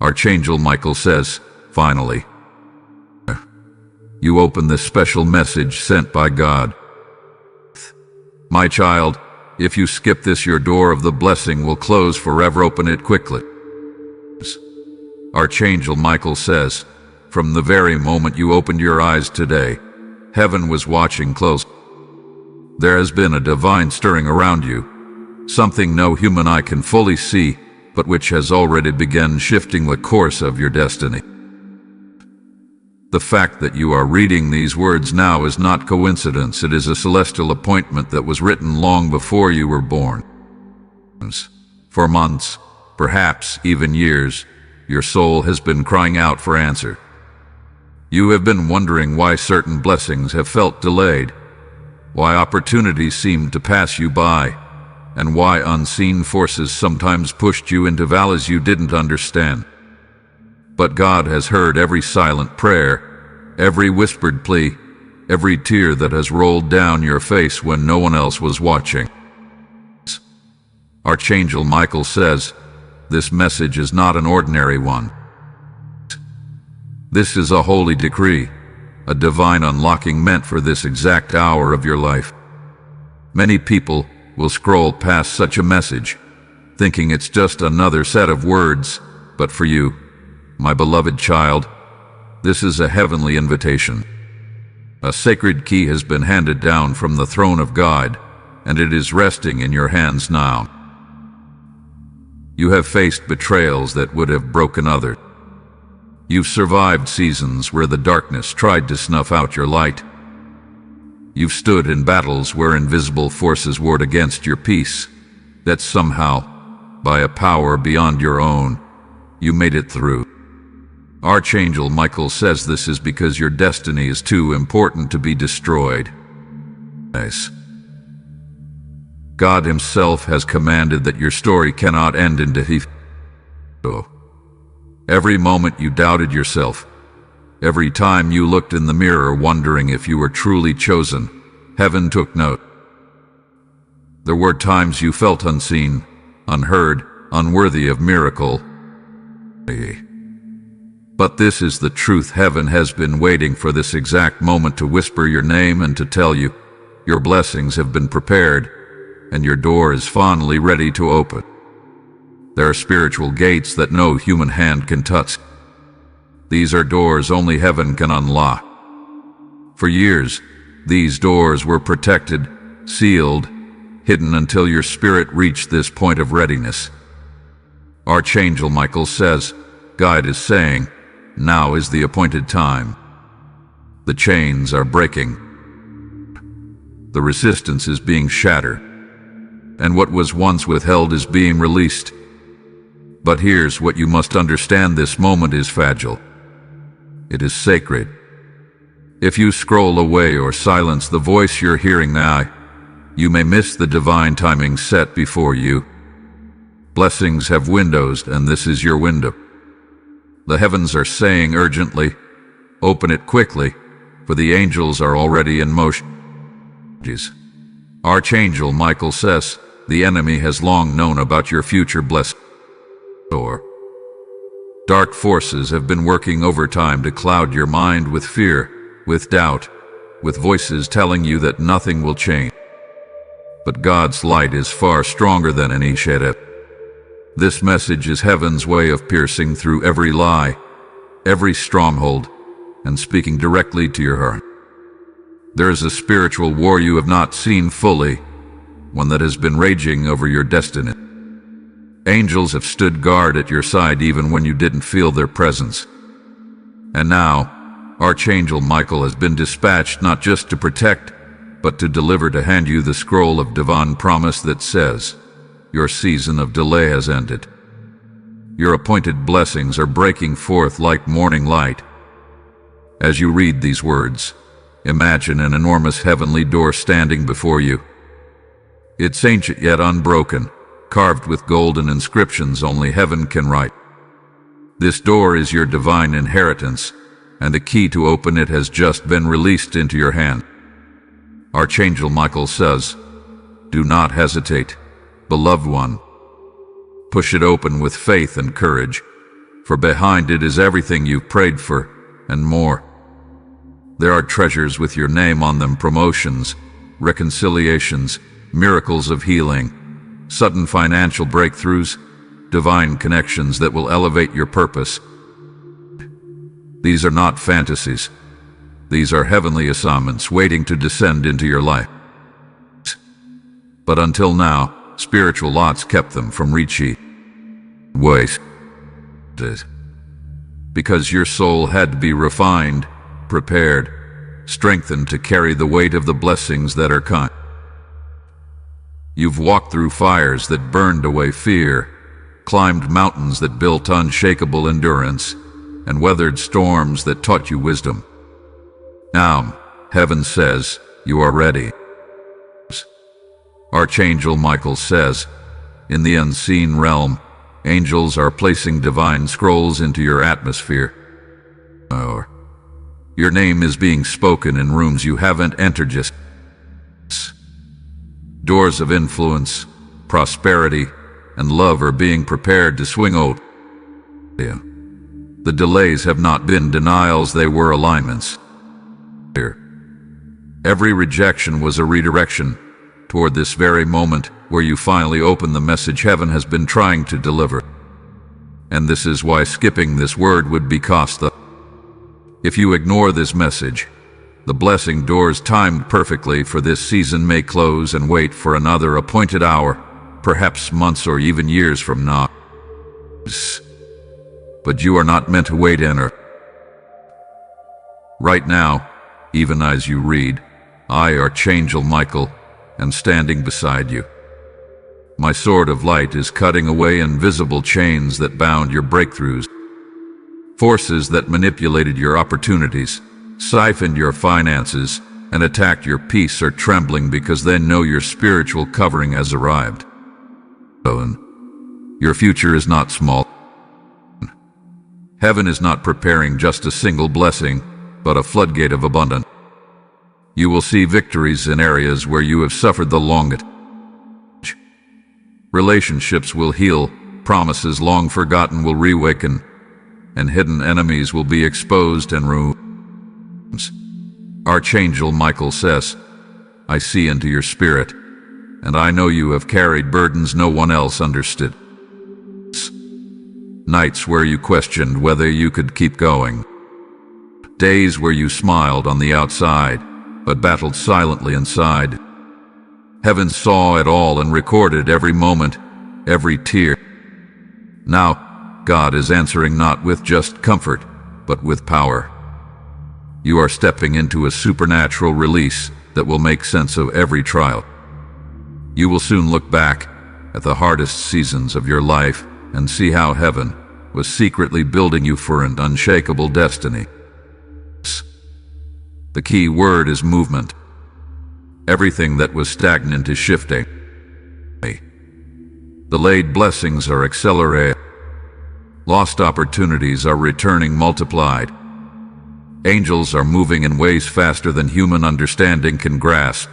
Archangel Micheal says, finally, you open this special message sent by God. My child, if you skip this, your door of the blessing will close forever. Open it quickly. Archangel Micheal says, from the very moment you opened your eyes today, heaven was watching close. There has been a divine stirring around you, something no human eye can fully see, but which has already begun shifting the course of your destiny. The fact that you are reading these words now is not coincidence. It is a celestial appointment that was written long before you were born. For months, perhaps even years, your soul has been crying out for answer. You have been wondering why certain blessings have felt delayed, why opportunities seem to pass you by, and why unseen forces sometimes pushed you into valleys you didn't understand. But God has heard every silent prayer, every whispered plea, every tear that has rolled down your face when no one else was watching. Archangel Micheal says, this message is not an ordinary one. This is a holy decree, a divine unlocking meant for this exact hour of your life. Many people will scroll past such a message, thinking it's just another set of words, but for you, my beloved child, this is a heavenly invitation. A sacred key has been handed down from the throne of God, and it is resting in your hands now. You have faced betrayals that would have broken others. You've survived seasons where the darkness tried to snuff out your light. You've stood in battles where invisible forces warred against your peace, that somehow, by a power beyond your own, you made it through. Archangel Micheal says this is because your destiny is too important to be destroyed. God Himself has commanded that your story cannot end in defeat. Every moment you doubted yourself, every time you looked in the mirror wondering if you were truly chosen, heaven took note. There were times you felt unseen, unheard, unworthy of miracle. But this is the truth. Heaven has been waiting for this exact moment to whisper your name and to tell you, your blessings have been prepared, and your door is fondly ready to open. There are spiritual gates that no human hand can touch. These are doors only heaven can unlock. For years, these doors were protected, sealed, hidden until your spirit reached this point of readiness. Archangel Micheal says, God is saying, now is the appointed time. The chains are breaking. The resistance is being shattered. And what was once withheld is being released. But here's what you must understand: this moment is fragile. It is sacred. If you scroll away or silence the voice you're hearing now, you may miss the divine timing set before you. Blessings have windows, and this is your window. The heavens are saying urgently, open it quickly, for the angels are already in motion. Archangel Micheal says, the enemy has long known about your future blessing. Dark forces have been working overtime to cloud your mind with fear, with doubt, with voices telling you that nothing will change. But God's light is far stronger than any shadow. This message is heaven's way of piercing through every lie, every stronghold, and speaking directly to your heart. There is a spiritual war you have not seen fully, one that has been raging over your destiny. Angels have stood guard at your side even when you didn't feel their presence. And now, Archangel Micheal has been dispatched not just to protect, but to deliver, to hand you the scroll of divine promise that says, your season of delay has ended. Your appointed blessings are breaking forth like morning light. As you read these words, imagine an enormous heavenly door standing before you. It's ancient yet unbroken, carved with golden inscriptions only heaven can write. This door is your divine inheritance, and the key to open it has just been released into your hand. Archangel Micheal says, do not hesitate, beloved one. Push it open with faith and courage, for behind it is everything you've prayed for, and more. There are treasures with your name on them, promotions, reconciliations, miracles of healing, sudden financial breakthroughs, divine connections that will elevate your purpose. These are not fantasies. These are heavenly assignments waiting to descend into your life. But until now, spiritual lots kept them from reaching. Wait. Because your soul had to be refined, prepared, strengthened to carry the weight of the blessings that are coming. You've walked through fires that burned away fear, climbed mountains that built unshakable endurance, and weathered storms that taught you wisdom. Now, heaven says, you are ready. Archangel Micheal says, in the unseen realm, angels are placing divine scrolls into your atmosphere. Your name is being spoken in rooms you haven't entered just. Doors of influence, prosperity, and love are being prepared to swing open. The delays have not been denials, they were alignments. Every rejection was a redirection toward this very moment where you finally open the message heaven has been trying to deliver. And this is why skipping this word would be costly. If you ignore this message, the blessing doors timed perfectly for this season may close and wait for another appointed hour, perhaps months or even years from now. But you are not meant to wait in or. Right now, even as you read, I, Archangel Micheal, am standing beside you. My sword of light is cutting away invisible chains that bound your breakthroughs. Forces that manipulated your opportunities, siphoned your finances, and attacked your peace are trembling because they know your spiritual covering has arrived. Your future is not small. Heaven is not preparing just a single blessing, but a floodgate of abundance. You will see victories in areas where you have suffered the longest. Relationships will heal, promises long forgotten will reawaken, and hidden enemies will be exposed and ruined. Archangel Micheal says, I see into your spirit, and I know you have carried burdens no one else understood. Nights where you questioned whether you could keep going. Days where you smiled on the outside, but battled silently inside. Heaven saw it all and recorded every moment, every tear. Now, God is answering not with just comfort, but with power. You are stepping into a supernatural release that will make sense of every trial. You will soon look back at the hardest seasons of your life and see how heaven was secretly building you for an unshakable destiny. The key word is movement. Everything that was stagnant is shifting. Delayed blessings are accelerating. Lost opportunities are returning multiplied. Angels are moving in ways faster than human understanding can grasp.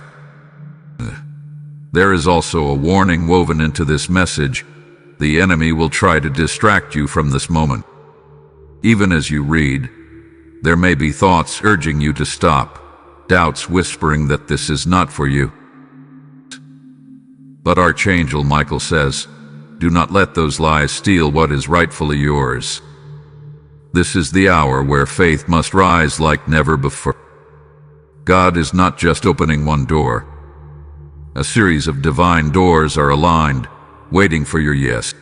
There is also a warning woven into this message. The enemy will try to distract you from this moment. Even as you read, there may be thoughts urging you to stop, doubts whispering that this is not for you. But Archangel Micheal says, do not let those lies steal what is rightfully yours. This is the hour where faith must rise like never before. God is not just opening one door. A series of divine doors are aligned, waiting for your yes.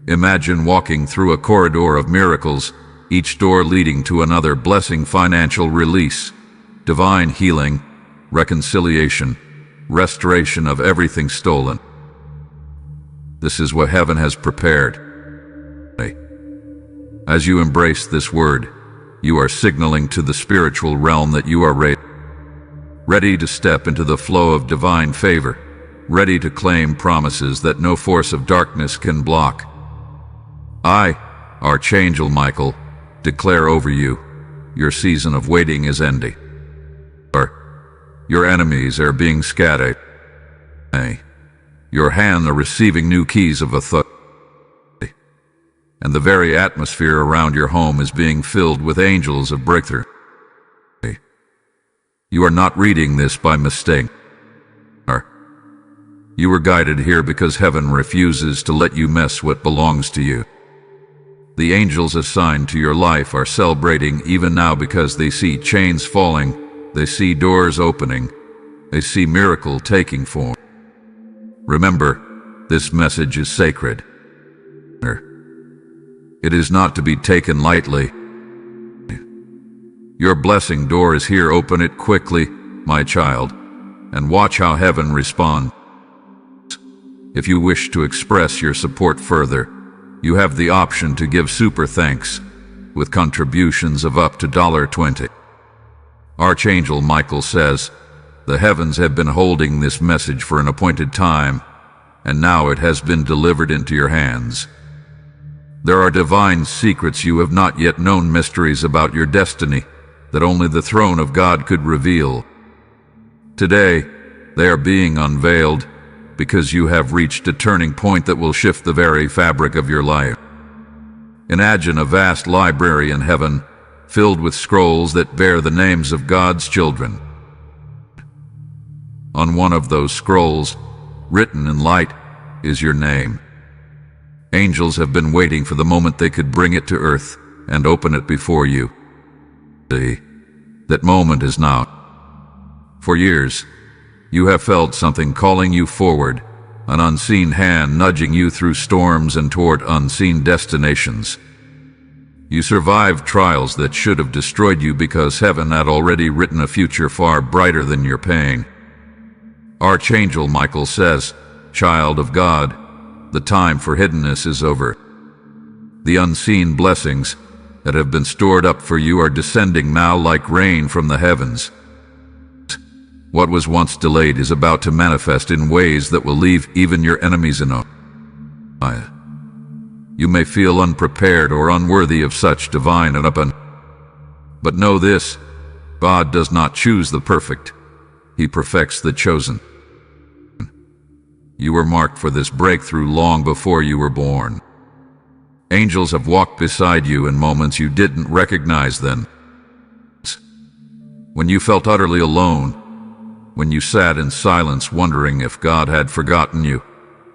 Imagine walking through a corridor of miracles, each door leading to another blessing: financial release, divine healing, reconciliation, restoration of everything stolen. This is what heaven has prepared. As you embrace this word, you are signaling to the spiritual realm that you are ready to step into the flow of divine favor, ready to claim promises that no force of darkness can block. I, Archangel Micheal, declare over you, your season of waiting is ending. Your enemies are being scattered. Your hands are receiving new keys of authority. and the very atmosphere around your home is being filled with angels of breakthrough. You are not reading this by mistake. You were guided here because heaven refuses to let you mess what belongs to you. The angels assigned to your life are celebrating even now because they see chains falling, they see doors opening, they see miracle taking form. Remember, this message is sacred. It is not to be taken lightly. Your blessing door is here. Open it quickly, my child, and watch how heaven responds. If you wish to express your support further, you have the option to give super thanks with contributions of up to $20. Archangel Michael says, the heavens have been holding this message for an appointed time, and now it has been delivered into your hands. There are divine secrets you have not yet known, mysteries about your destiny that only the throne of God could reveal. Today, they are being unveiled because you have reached a turning point that will shift the very fabric of your life. Imagine a vast library in heaven filled with scrolls that bear the names of God's children. On one of those scrolls, written in light, is your name. Angels have been waiting for the moment they could bring it to earth and open it before you. That moment is now. For years, you have felt something calling you forward, an unseen hand nudging you through storms and toward unseen destinations. You survived trials that should have destroyed you because heaven had already written a future far brighter than your pain. Archangel Micheal says, child of God, the time for hiddenness is over. The unseen blessings that have been stored up for you are descending now like rain from the heavens. What was once delayed is about to manifest in ways that will leave even your enemies in awe. You may feel unprepared or unworthy of such divine abundance. But know this, God does not choose the perfect. He perfects the chosen. You were marked for this breakthrough long before you were born. Angels have walked beside you in moments you didn't recognize them. When you felt utterly alone, when you sat in silence wondering if God had forgotten you,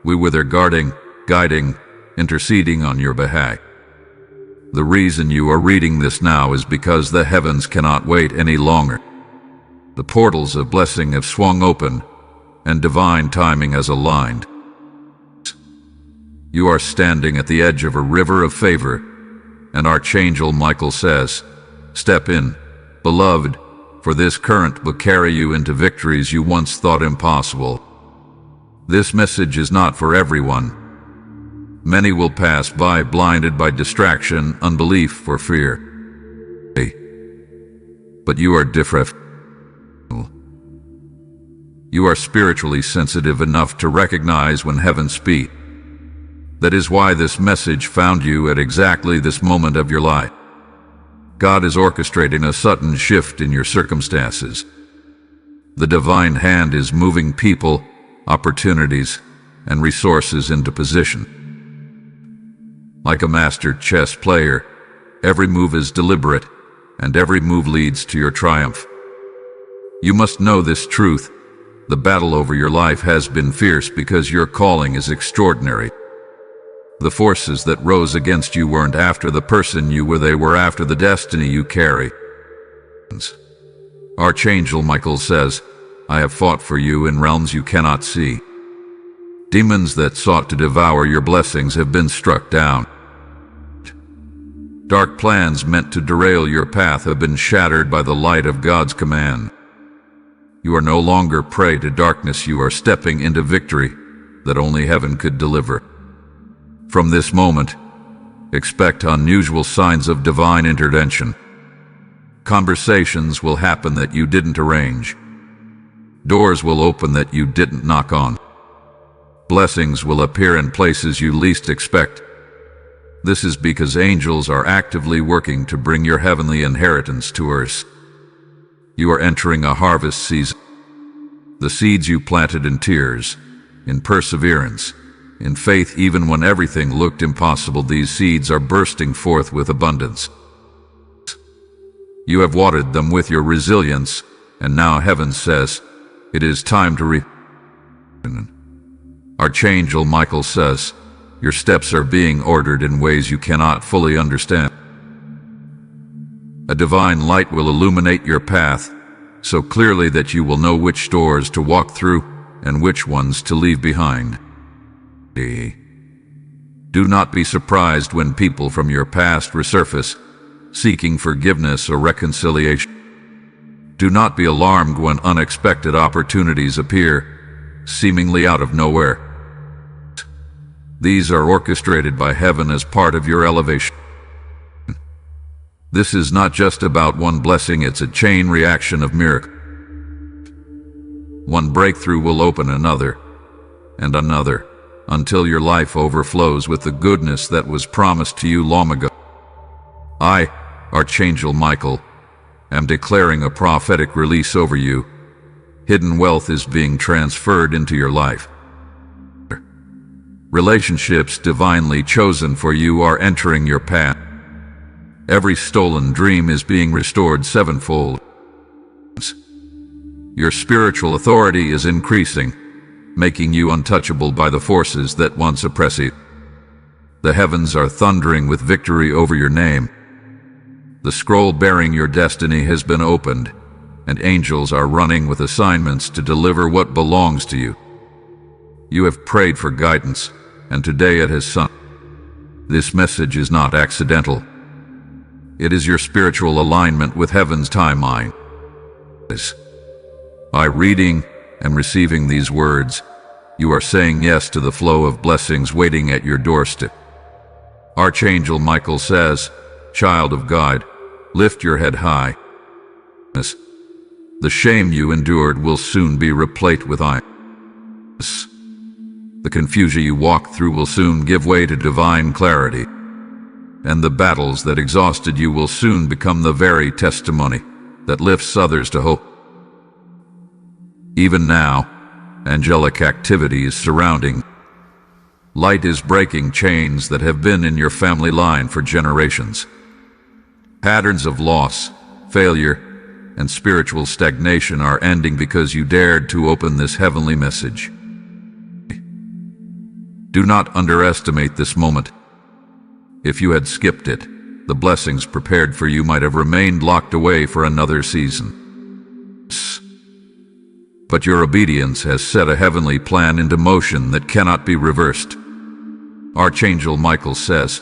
we were there guarding, guiding, interceding on your behalf. The reason you are reading this now is because the heavens cannot wait any longer. The portals of blessing have swung open, and divine timing has aligned. You are standing at the edge of a river of favor, and Archangel Micheal says, step in, beloved, for this current will carry you into victories you once thought impossible. This message is not for everyone. Many will pass by blinded by distraction, unbelief, or fear. But you are different. You are spiritually sensitive enough to recognize when heaven speaks. That is why this message found you at exactly this moment of your life. God is orchestrating a sudden shift in your circumstances. The divine hand is moving people, opportunities, and resources into position. Like a master chess player, every move is deliberate, and every move leads to your triumph. You must know this truth. The battle over your life has been fierce because your calling is extraordinary. The forces that rose against you weren't after the person you were, they were after the destiny you carry. Archangel Micheal says, I have fought for you in realms you cannot see. Demons that sought to devour your blessings have been struck down. Dark plans meant to derail your path have been shattered by the light of God's command. You are no longer prey to darkness, you are stepping into victory that only heaven could deliver. From this moment, expect unusual signs of divine intervention. Conversations will happen that you didn't arrange. Doors will open that you didn't knock on. Blessings will appear in places you least expect. This is because angels are actively working to bring your heavenly inheritance to earth. You are entering a harvest season. The seeds you planted in tears, in perseverance, In faith, even when everything looked impossible, these seeds are bursting forth with abundance. You have watered them with your resilience, and now heaven says, it is time to reap. Archangel Micheal says, your steps are being ordered in ways you cannot fully understand. A divine light will illuminate your path so clearly that you will know which doors to walk through and which ones to leave behind. Do not be surprised when people from your past resurface, seeking forgiveness or reconciliation. Do not be alarmed when unexpected opportunities appear, seemingly out of nowhere. These are orchestrated by heaven as part of your elevation. This is not just about one blessing, it's a chain reaction of miracles. One breakthrough will open another, and another, until your life overflows with the goodness that was promised to you long ago. I, Archangel Micheal, am declaring a prophetic release over you. Hidden wealth is being transferred into your life. Relationships divinely chosen for you are entering your path. Every stolen dream is being restored sevenfold. Your spiritual authority is increasing, making you untouchable by the forces that once oppressed you. The heavens are thundering with victory over your name. The scroll bearing your destiny has been opened, and angels are running with assignments to deliver what belongs to you. You have prayed for guidance, and today it has sung. This message is not accidental. It is your spiritual alignment with heaven's timeline. By reading and receiving these words, you are saying yes to the flow of blessings waiting at your doorstep. Archangel Micheal says, child of God, lift your head high. The shame you endured will soon be replaced with iron. The confusion you walked through will soon give way to divine clarity, and the battles that exhausted you will soon become the very testimony that lifts others to hope. Even now, angelic activity is surrounding. Light is breaking chains that have been in your family line for generations. Patterns of loss, failure, and spiritual stagnation are ending because you dared to open this heavenly message. Do not underestimate this moment. If you had skipped it, the blessings prepared for you might have remained locked away for another season. But your obedience has set a heavenly plan into motion that cannot be reversed. Archangel Micheal says,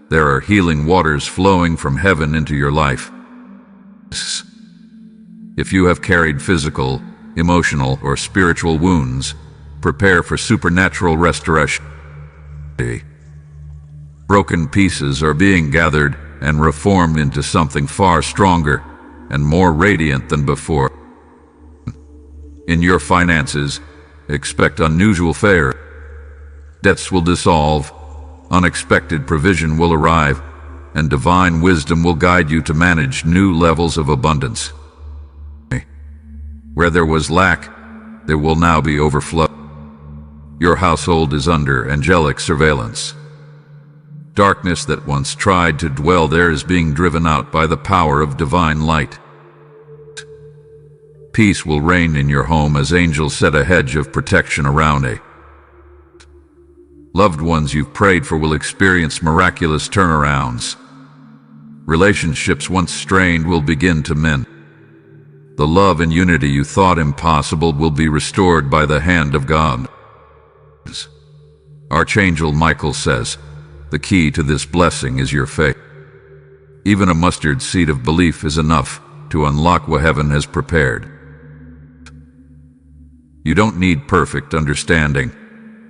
there are healing waters flowing from heaven into your life. If you have carried physical, emotional, or spiritual wounds, prepare for supernatural restoration. Broken pieces are being gathered and reformed into something far stronger and more radiant than before. In your finances, expect unusual favor. Debts will dissolve, unexpected provision will arrive, and divine wisdom will guide you to manage new levels of abundance. Where there was lack, there will now be overflow. Your household is under angelic surveillance. Darkness that once tried to dwell there is being driven out by the power of divine light. Peace will reign in your home as angels set a hedge of protection around it. Loved ones you've prayed for will experience miraculous turnarounds. Relationships once strained will begin to mend. The love and unity you thought impossible will be restored by the hand of God. Archangel Micheal says, the key to this blessing is your faith. Even a mustard seed of belief is enough to unlock what heaven has prepared. You don't need perfect understanding.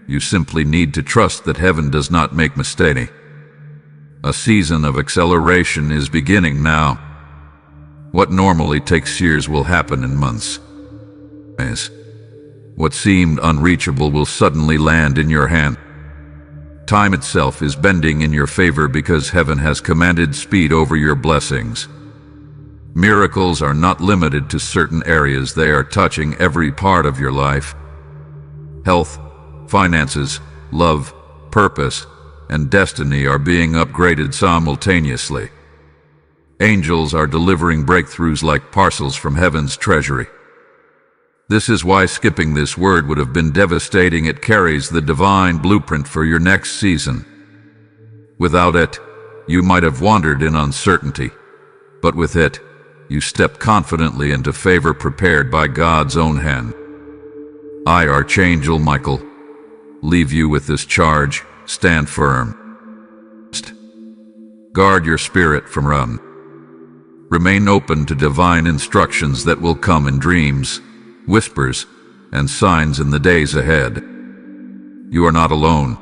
You simply need to trust that heaven does not make mistakes. A season of acceleration is beginning now. What normally takes years will happen in months. What seemed unreachable will suddenly land in your hand. Time itself is bending in your favor because heaven has commanded speed over your blessings. Miracles are not limited to certain areas, they are touching every part of your life. Health, finances, love, purpose, and destiny are being upgraded simultaneously. Angels are delivering breakthroughs like parcels from heaven's treasury. This is why skipping this word would have been devastating. It carries the divine blueprint for your next season. Without it, you might have wandered in uncertainty, but with it, you step confidently into favor prepared by God's own hand. I, Archangel Micheal, leave you with this charge. Stand firm. Guard your spirit from run. Remain open to divine instructions that will come in dreams, whispers, and signs in the days ahead. You are not alone.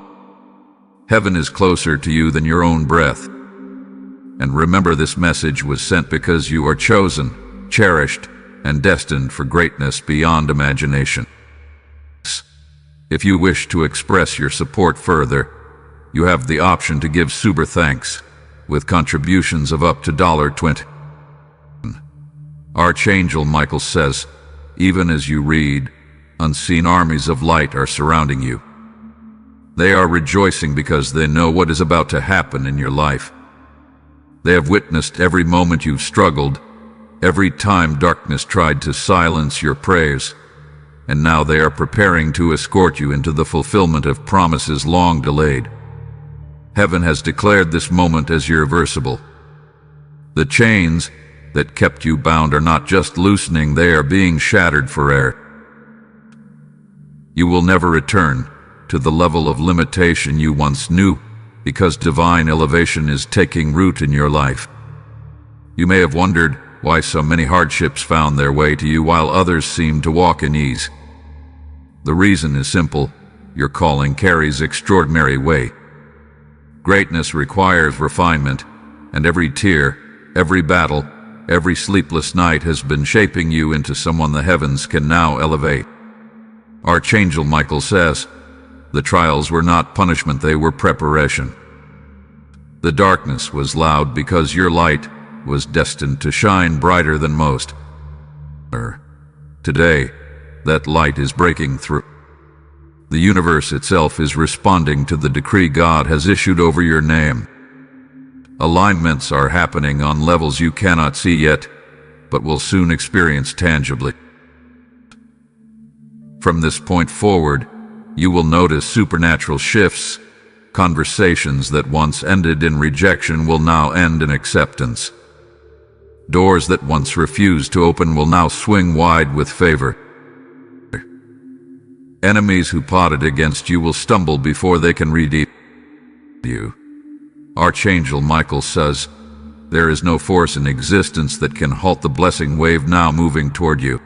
Heaven is closer to you than your own breath. And remember, this message was sent because you are chosen, cherished, and destined for greatness beyond imagination. If you wish to express your support further, you have the option to give super thanks with contributions of up to $20. Archangel Micheal says, even as you read, unseen armies of light are surrounding you. They are rejoicing because they know what is about to happen in your life. They have witnessed every moment you've struggled, every time darkness tried to silence your prayers, and now they are preparing to escort you into the fulfillment of promises long delayed. Heaven has declared this moment as irreversible. The chains that kept you bound are not just loosening, they are being shattered forever. You will never return to the level of limitation you once knew, because divine elevation is taking root in your life. You may have wondered why so many hardships found their way to you while others seemed to walk in ease. The reason is simple: your calling carries extraordinary weight. Greatness requires refinement, and every tear, every battle, every sleepless night has been shaping you into someone the heavens can now elevate. Archangel Micheal says, the trials were not punishment, they were preparation. The darkness was loud because your light was destined to shine brighter than most. Today, that light is breaking through. The universe itself is responding to the decree God has issued over your name. Alignments are happening on levels you cannot see yet, but will soon experience tangibly. From this point forward, you will notice supernatural shifts. Conversations that once ended in rejection will now end in acceptance. Doors that once refused to open will now swing wide with favor. Enemies who plotted against you will stumble before they can redeem you. Archangel Micheal says, there is no force in existence that can halt the blessing wave now moving toward you.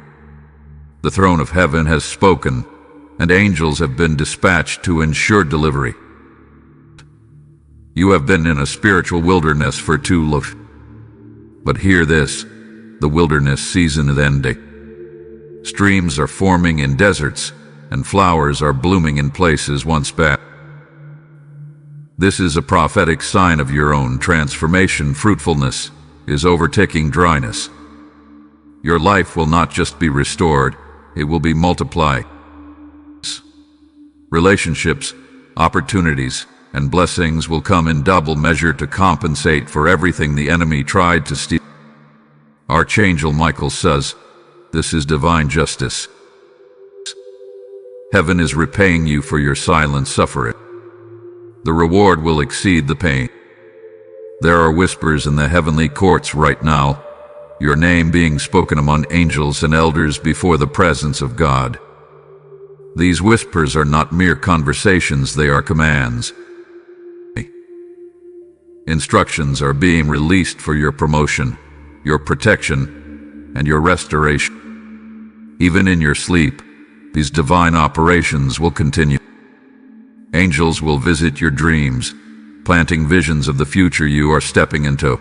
The throne of heaven has spoken, and angels have been dispatched to ensure delivery. You have been in a spiritual wilderness for too long. But hear this, the wilderness season is ending. Streams are forming in deserts, and flowers are blooming in places once barren. This is a prophetic sign of your own transformation. Fruitfulness is overtaking dryness. Your life will not just be restored, it will be multiplied. Relationships, opportunities, and blessings will come in double measure to compensate for everything the enemy tried to steal. Archangel Micheal says, this is divine justice. Heaven is repaying you for your silent suffering. The reward will exceed the pain. There are whispers in the heavenly courts right now, your name being spoken among angels and elders before the presence of God. These whispers are not mere conversations, they are commands. Instructions are being released for your promotion, your protection, and your restoration. Even in your sleep, these divine operations will continue. Angels will visit your dreams, planting visions of the future you are stepping into.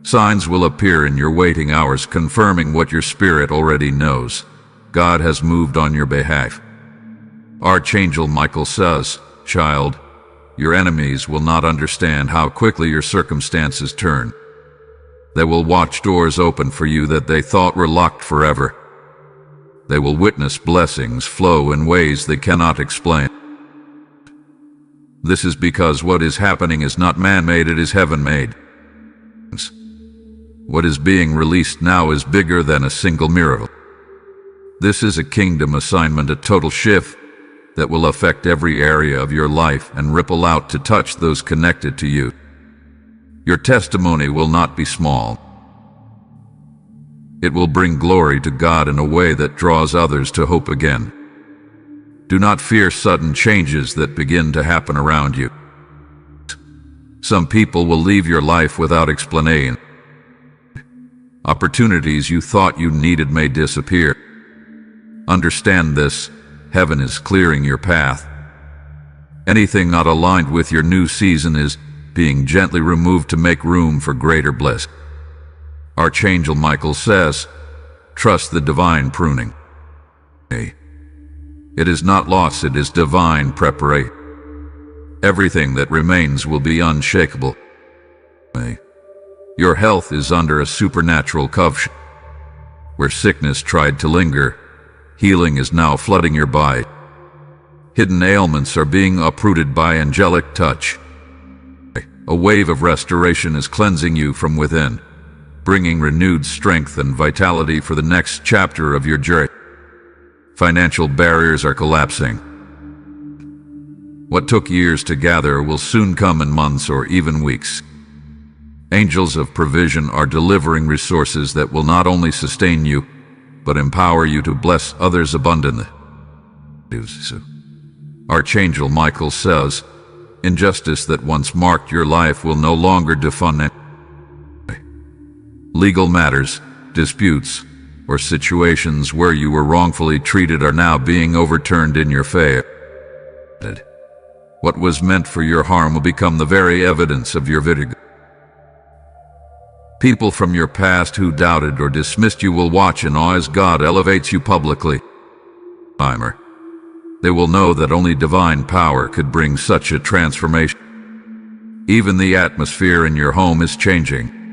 Signs will appear in your waiting hours, confirming what your spirit already knows. God has moved on your behalf. Archangel Micheal says, child, your enemies will not understand how quickly your circumstances turn. They will watch doors open for you that they thought were locked forever. They will witness blessings flow in ways they cannot explain. This is because what is happening is not man-made, it is heaven-made. What is being released now is bigger than a single miracle. This is a kingdom assignment, a total shift that will affect every area of your life and ripple out to touch those connected to you. Your testimony will not be small. It will bring glory to God in a way that draws others to hope again. Do not fear sudden changes that begin to happen around you. Some people will leave your life without explanation. Opportunities you thought you needed may disappear. Understand this, heaven is clearing your path. Anything not aligned with your new season is being gently removed to make room for greater bliss. Archangel Micheal says, trust the divine pruning. It is not loss, it is divine preparation. Everything that remains will be unshakable. Your health is under a supernatural covenant. Where sickness tried to linger, healing is now flooding your body. Hidden ailments are being uprooted by angelic touch. A wave of restoration is cleansing you from within, bringing renewed strength and vitality for the next chapter of your journey. Financial barriers are collapsing. What took years to gather will soon come in months or even weeks. Angels of provision are delivering resources that will not only sustain you, but empower you to bless others abundantly. Archangel Micheal says, injustice that once marked your life will no longer define it. Legal matters, disputes, or situations where you were wrongfully treated are now being overturned in your favor. What was meant for your harm will become the very evidence of your victory. People from your past who doubted or dismissed you will watch in awe as God elevates you publicly. They will know that only divine power could bring such a transformation. Even the atmosphere in your home is changing.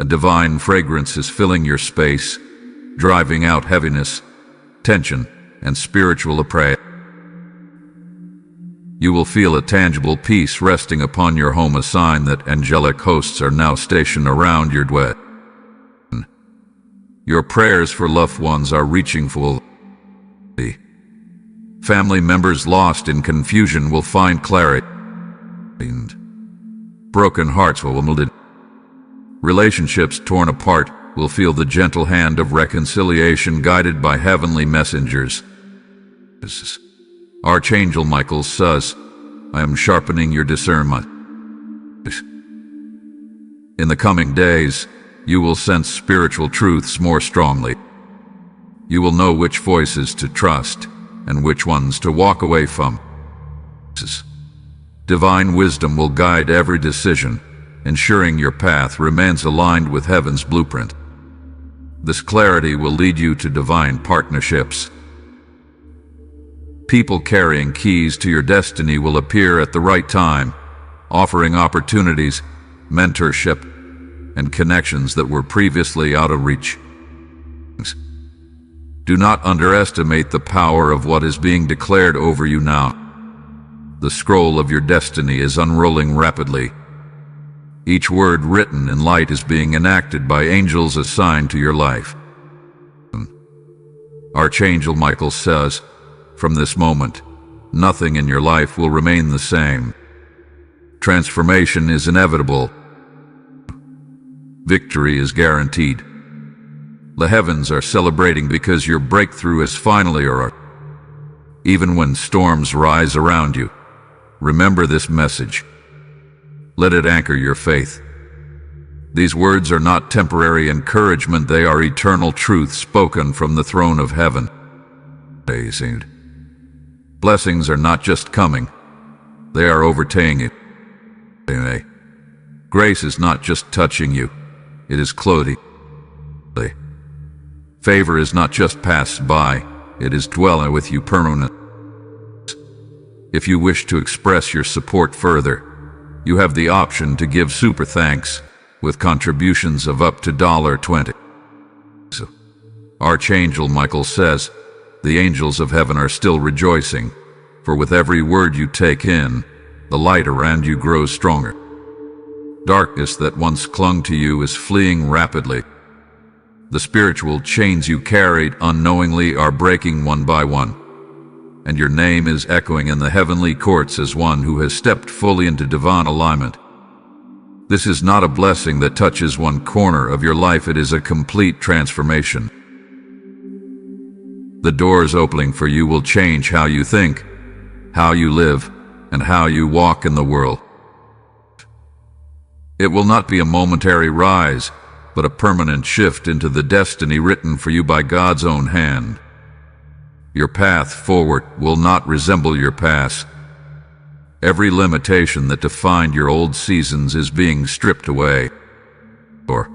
A divine fragrance is filling your space, driving out heaviness, tension, and spiritual oppression. You will feel a tangible peace resting upon your home, a sign that angelic hosts are now stationed around your dwelling. Your prayers for loved ones are reaching full. Family members lost in confusion will find clarity, and broken hearts will mend. Relationships torn apart will feel the gentle hand of reconciliation guided by heavenly messengers. Archangel Micheal says, I am sharpening your discernment. In the coming days, you will sense spiritual truths more strongly. You will know which voices to trust and which ones to walk away from. Divine wisdom will guide every decision, ensuring your path remains aligned with heaven's blueprint. This clarity will lead you to divine partnerships. People carrying keys to your destiny will appear at the right time, offering opportunities, mentorship, and connections that were previously out of reach. Do not underestimate the power of what is being declared over you now. The scroll of your destiny is unrolling rapidly. Each word written in light is being enacted by angels assigned to your life. Archangel Micheal says, from this moment, nothing in your life will remain the same. Transformation is inevitable. Victory is guaranteed. The heavens are celebrating because your breakthrough is finally arrived. Even when storms rise around you, remember this message. Let it anchor your faith. These words are not temporary encouragement, they are eternal truth spoken from the throne of heaven. Blessings are not just coming, they are overtaking you. Grace is not just touching you, it is clothing. Favor is not just passed by, it is dwelling with you permanently. If you wish to express your support further, you have the option to give super thanks with contributions of up to $20. Archangel Micheal says, the angels of heaven are still rejoicing, for with every word you take in, the light around you grows stronger. Darkness that once clung to you is fleeing rapidly. The spiritual chains you carried unknowingly are breaking one by one, and your name is echoing in the heavenly courts as one who has stepped fully into divine alignment. This is not a blessing that touches one corner of your life, it is a complete transformation. The doors opening for you will change how you think, how you live, and how you walk in the world. It will not be a momentary rise, but a permanent shift into the destiny written for you by God's own hand. Your path forward will not resemble your past. Every limitation that defined your old seasons is being stripped away. Or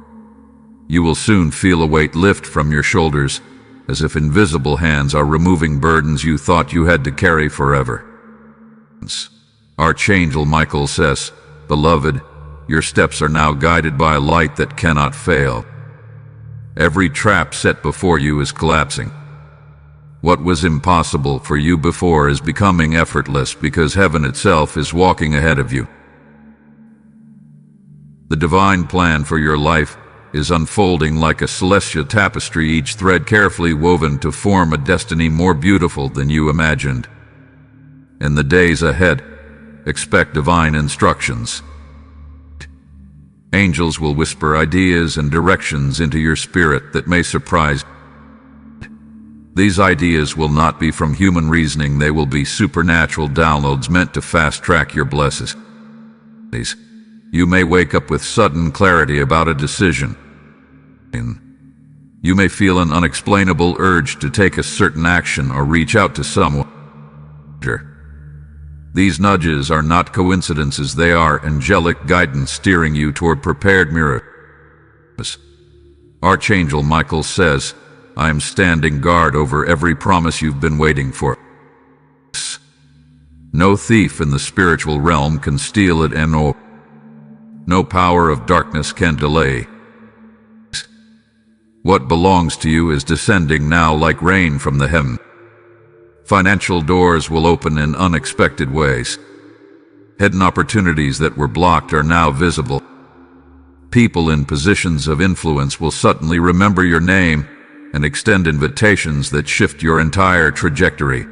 you will soon feel a weight lift from your shoulders, as if invisible hands are removing burdens you thought you had to carry forever. Archangel Micheal says, "Beloved, your steps are now guided by a light that cannot fail. Every trap set before you is collapsing. What was impossible for you before is becoming effortless because heaven itself is walking ahead of you. The divine plan for your life is unfolding like a celestial tapestry, each thread carefully woven to form a destiny more beautiful than you imagined. In the days ahead, expect divine instructions. Angels will whisper ideas and directions into your spirit that may surprise you. These ideas will not be from human reasoning, they will be supernatural downloads meant to fast-track your blessings. You may wake up with sudden clarity about a decision. You may feel an unexplainable urge to take a certain action or reach out to someone. These nudges are not coincidences, they are angelic guidance steering you toward prepared miracles. Archangel Micheal says, "I am standing guard over every promise you've been waiting for. No thief in the spiritual realm can steal it, and no power of darkness can delay. What belongs to you is descending now like rain from the heaven. Financial doors will open in unexpected ways. Hidden opportunities that were blocked are now visible. People in positions of influence will suddenly remember your name and extend invitations that shift your entire trajectory.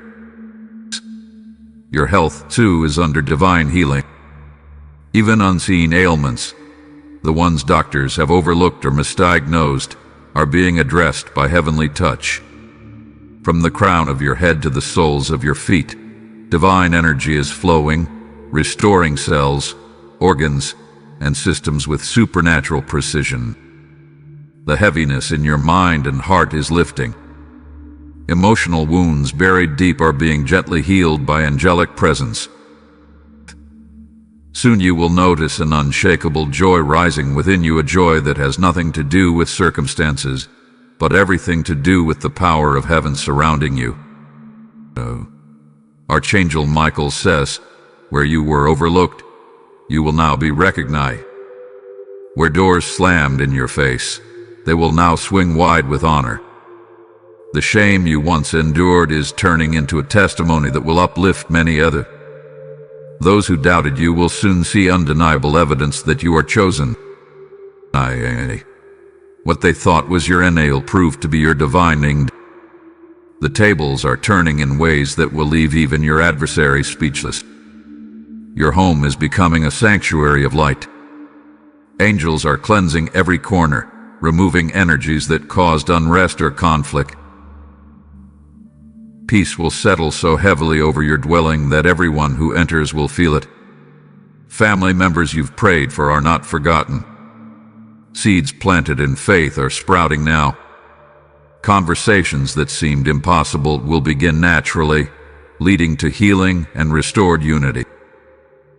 Your health, too, is under divine healing. Even unseen ailments, the ones doctors have overlooked or misdiagnosed, are being addressed by heavenly touch. From the crown of your head to the soles of your feet, divine energy is flowing, restoring cells, organs, and systems with supernatural precision. The heaviness in your mind and heart is lifting. Emotional wounds buried deep are being gently healed by angelic presence. Soon you will notice an unshakable joy rising within you, a joy that has nothing to do with circumstances, but everything to do with the power of heaven surrounding you. Archangel Micheal says, where you were overlooked, you will now be recognized. Where doors slammed in your face, they will now swing wide with honor. The shame you once endured is turning into a testimony that will uplift many others. Those who doubted you will soon see undeniable evidence that you are chosen. What they thought was your end will prove to be your divine end. The tables are turning in ways that will leave even your adversary speechless. Your home is becoming a sanctuary of light. Angels are cleansing every corner, removing energies that caused unrest or conflict. Peace will settle so heavily over your dwelling that everyone who enters will feel it. Family members you've prayed for are not forgotten. Seeds planted in faith are sprouting now. Conversations that seemed impossible will begin naturally, leading to healing and restored unity.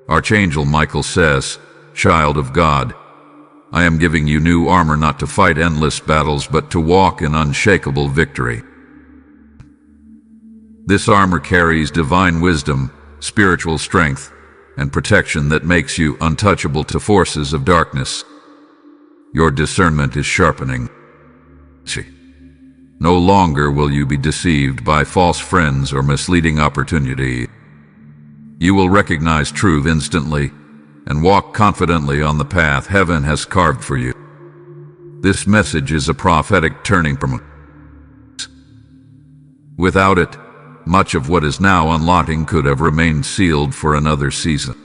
Archangel Micheal says, "Child of God, I am giving you new armor, not to fight endless battles, but to walk in unshakable victory." This armor carries divine wisdom, spiritual strength, and protection that makes you untouchable to forces of darkness. Your discernment is sharpening. No longer will you be deceived by false friends or misleading opportunity. You will recognize truth instantly and walk confidently on the path heaven has carved for you. This message is a prophetic turning point. Without it, much of what is now unlocking could have remained sealed for another season.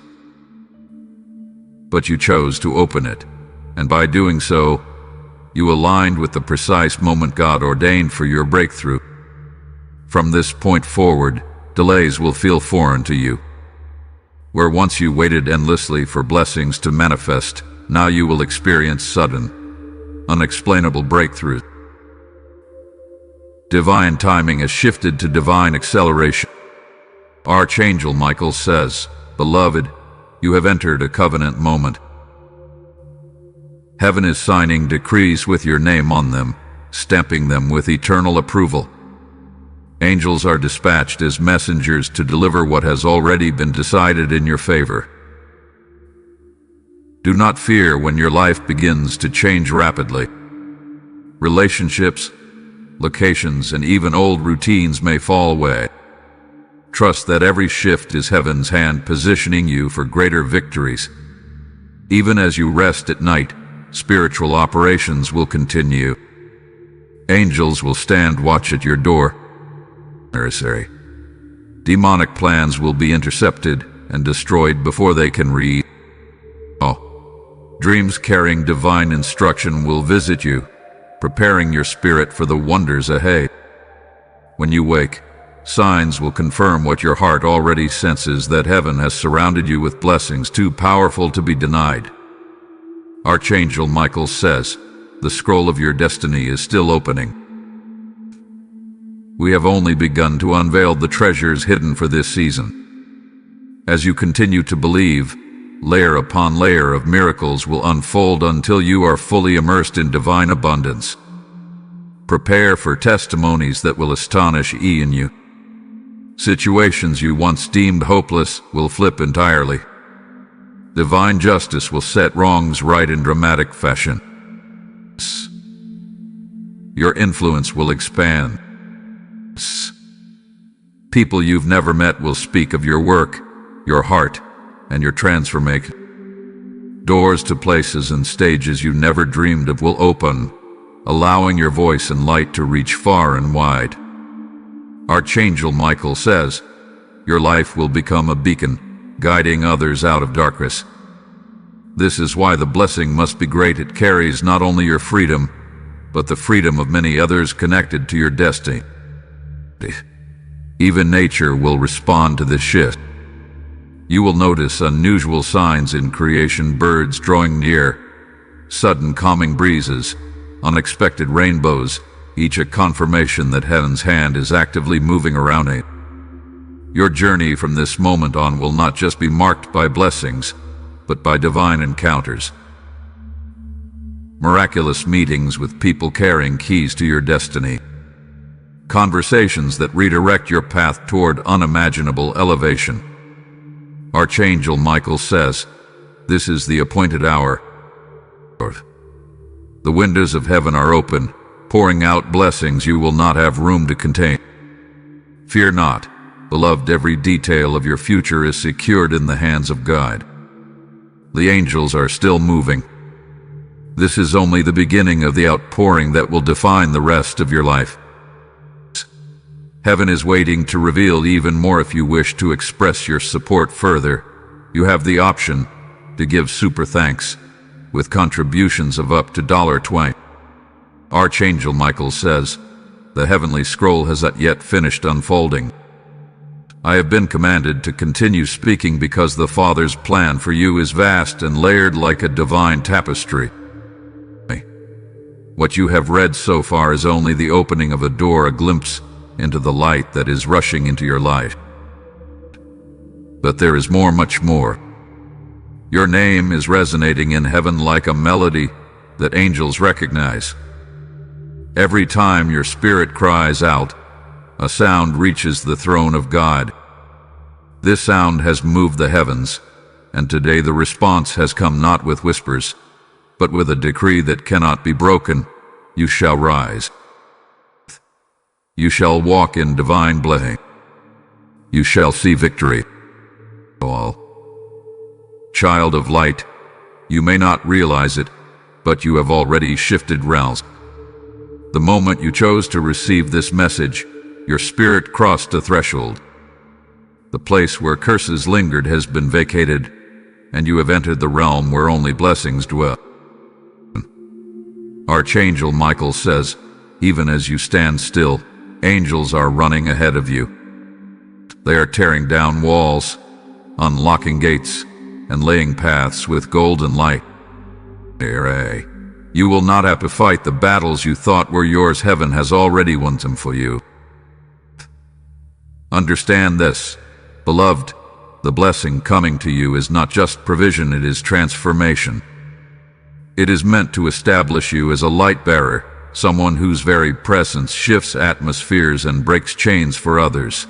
But you chose to open it, and by doing so, you aligned with the precise moment God ordained for your breakthrough. From this point forward, delays will feel foreign to you. Where once you waited endlessly for blessings to manifest, now you will experience sudden, unexplainable breakthroughs. Divine timing has shifted to divine acceleration. Archangel Micheal says, "Beloved, you have entered a covenant moment. Heaven is signing decrees with your name on them, stamping them with eternal approval. Angels are dispatched as messengers to deliver what has already been decided in your favor. Do not fear when your life begins to change rapidly. Relationships, locations, and even old routines may fall away. Trust that every shift is heaven's hand positioning you for greater victories. Even as you rest at night, spiritual operations will continue. Angels will stand watch at your door. Demonic plans will be intercepted and destroyed before they can reach. Dreams carrying divine instruction will visit you, preparing your spirit for the wonders ahead. When you wake, signs will confirm what your heart already senses, that heaven has surrounded you with blessings too powerful to be denied. Archangel Micheal says, the scroll of your destiny is still opening. We have only begun to unveil the treasures hidden for this season. As you continue to believe, layer upon layer of miracles will unfold until you are fully immersed in divine abundance. Prepare for testimonies that will astonish you. Situations you once deemed hopeless will flip entirely. Divine justice will set wrongs right in dramatic fashion. Your influence will expand. People you've never met will speak of your work, your heart, and your transformation. Doors to places and stages you never dreamed of will open, allowing your voice and light to reach far and wide. Archangel Micheal says, your life will become a beacon, guiding others out of darkness. This is why the blessing must be great. It carries not only your freedom, but the freedom of many others connected to your destiny. Even nature will respond to this shift. You will notice unusual signs in creation: birds drawing near, sudden calming breezes, unexpected rainbows, each a confirmation that heaven's hand is actively moving around it. Your journey from this moment on will not just be marked by blessings, but by divine encounters. Miraculous meetings with people carrying keys to your destiny. Conversations that redirect your path toward unimaginable elevation. Archangel Micheal says, this is the appointed hour. The windows of heaven are open, pouring out blessings you will not have room to contain. Fear not, beloved, every detail of your future is secured in the hands of God. The angels are still moving. This is only the beginning of the outpouring that will define the rest of your life. Heaven is waiting to reveal even more. If you wish to express your support further, you have the option to give super thanks with contributions of up to $20. Archangel Micheal says, the heavenly scroll has not yet finished unfolding. I have been commanded to continue speaking because the Father's plan for you is vast and layered like a divine tapestry. What you have read so far is only the opening of a door, a glimpse into the light that is rushing into your life. But there is more, much more. Your name is resonating in heaven like a melody that angels recognize. Every time your spirit cries out, a sound reaches the throne of God. This sound has moved the heavens, and today the response has come not with whispers, but with a decree that cannot be broken. You shall rise. You shall walk in divine blessing. You shall see victory. Child of light, you may not realize it, but you have already shifted realms. The moment you chose to receive this message, your spirit crossed a threshold. The place where curses lingered has been vacated, and you have entered the realm where only blessings dwell. Archangel Micheal says, even as you stand still, angels are running ahead of you. They are tearing down walls, unlocking gates, and laying paths with golden light. You will not have to fight the battles you thought were yours. Heaven has already won them for you. Understand this, beloved, the blessing coming to you is not just provision, it is transformation. It is meant to establish you as a light bearer, someone whose very presence shifts atmospheres and breaks chains for others.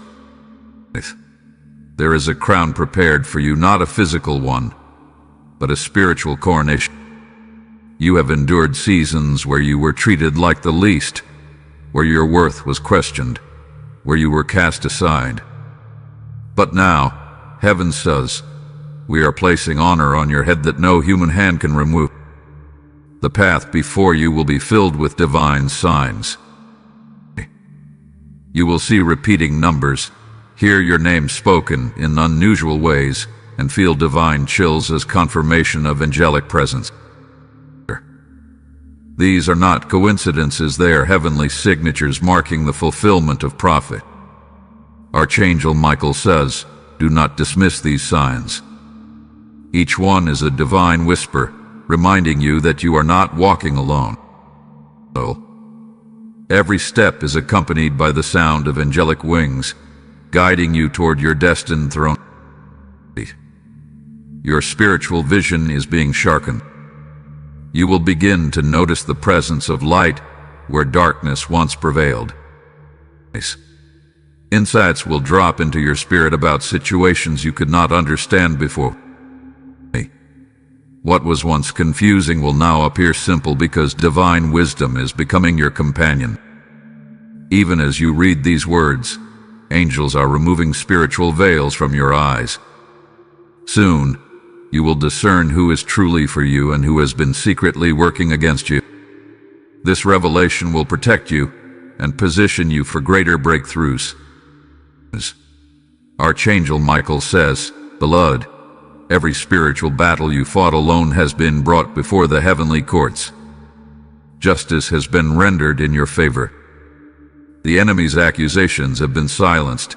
There is a crown prepared for you, not a physical one, but a spiritual coronation. You have endured seasons where you were treated like the least, where your worth was questioned, where you were cast aside. But now, heaven says, we are placing honor on your head that no human hand can remove. The path before you will be filled with divine signs. You will see repeating numbers, hear your name spoken in unusual ways, and feel divine chills as confirmation of angelic presence. These are not coincidences, they are heavenly signatures marking the fulfillment of prophet. Archangel Micheal says, do not dismiss these signs. Each one is a divine whisper, reminding you that you are not walking alone. Every step is accompanied by the sound of angelic wings, guiding you toward your destined throne. Your spiritual vision is being sharpened. You will begin to notice the presence of light where darkness once prevailed. Insights will drop into your spirit about situations you could not understand before. What was once confusing will now appear simple because divine wisdom is becoming your companion. Even as you read these words, angels are removing spiritual veils from your eyes. Soon, you will discern who is truly for you and who has been secretly working against you. This revelation will protect you and position you for greater breakthroughs. Archangel Micheal says, beloved, every spiritual battle you fought alone has been brought before the heavenly courts. Justice has been rendered in your favor. The enemy's accusations have been silenced,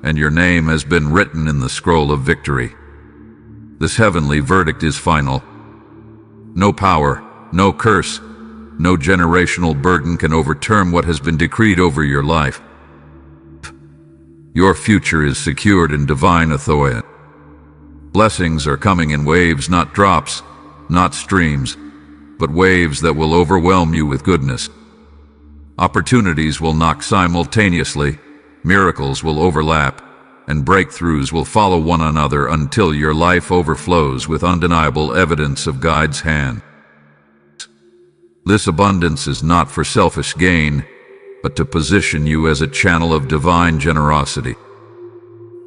and your name has been written in the scroll of victory. This heavenly verdict is final. No power, no curse, no generational burden can overturn what has been decreed over your life. Your future is secured in divine authority. Blessings are coming in waves, not drops, not streams, but waves that will overwhelm you with goodness. Opportunities will knock simultaneously, miracles will overlap, and breakthroughs will follow one another until your life overflows with undeniable evidence of God's hand. This abundance is not for selfish gain, but to position you as a channel of divine generosity.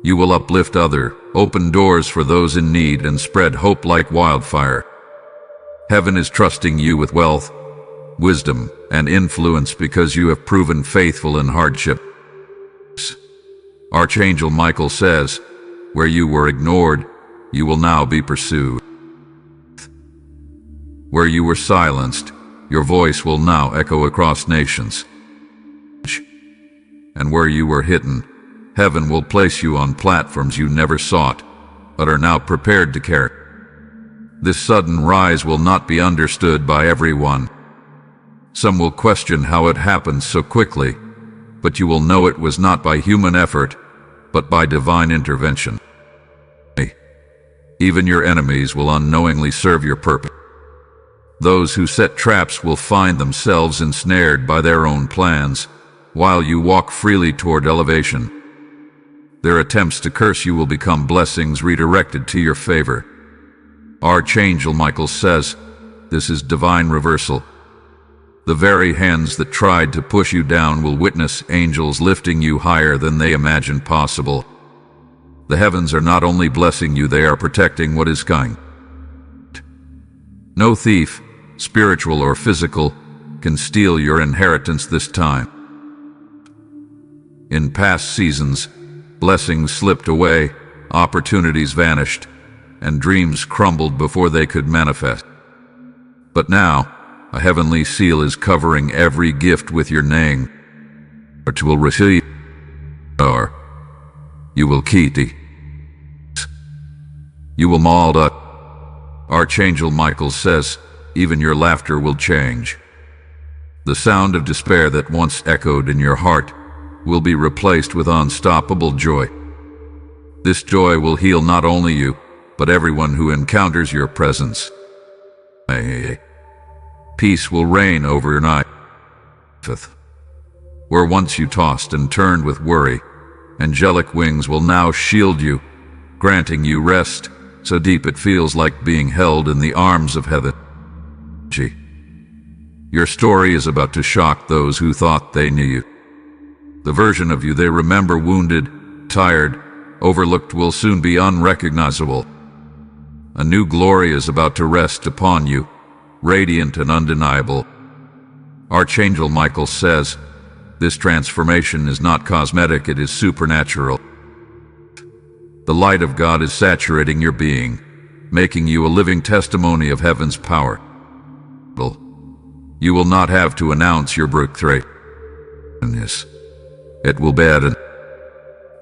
You will uplift others, open doors for those in need, and spread hope like wildfire. Heaven is trusting you with wealth, wisdom, and influence because you have proven faithful in hardship. Archangel Micheal says, where you were ignored, you will now be pursued. Where you were silenced, your voice will now echo across nations. And where you were hidden, heaven will place you on platforms you never sought, but are now prepared to carry. This sudden rise will not be understood by everyone. Some will question how it happened so quickly, but you will know it was not by human effort, but by divine intervention. Even your enemies will unknowingly serve your purpose. Those who set traps will find themselves ensnared by their own plans, while you walk freely toward elevation. Their attempts to curse you will become blessings redirected to your favor. Archangel Micheal says, this is divine reversal. The very hands that tried to push you down will witness angels lifting you higher than they imagined possible. The heavens are not only blessing you, they are protecting what is coming. No thief, spiritual or physical, can steal your inheritance this time. In past seasons, blessings slipped away, opportunities vanished, and dreams crumbled before they could manifest. But now, a heavenly seal is covering every gift with your name, or you will receive, or you will keep it. You will mauled up. Archangel Micheal says, even your laughter will change. The sound of despair that once echoed in your heart will be replaced with unstoppable joy. This joy will heal not only you, but everyone who encounters your presence. Peace will reign over your night. Where once you tossed and turned with worry, angelic wings will now shield you, granting you rest so deep it feels like being held in the arms of heaven. Your story is about to shock those who thought they knew you. The version of you they remember wounded, tired, overlooked will soon be unrecognizable. A new glory is about to rest upon you, radiant and undeniable. Archangel Micheal says, this transformation is not cosmetic, it is supernatural. The light of God is saturating your being, making you a living testimony of heaven's power. You will not have to announce your breakthrough. It will be evident.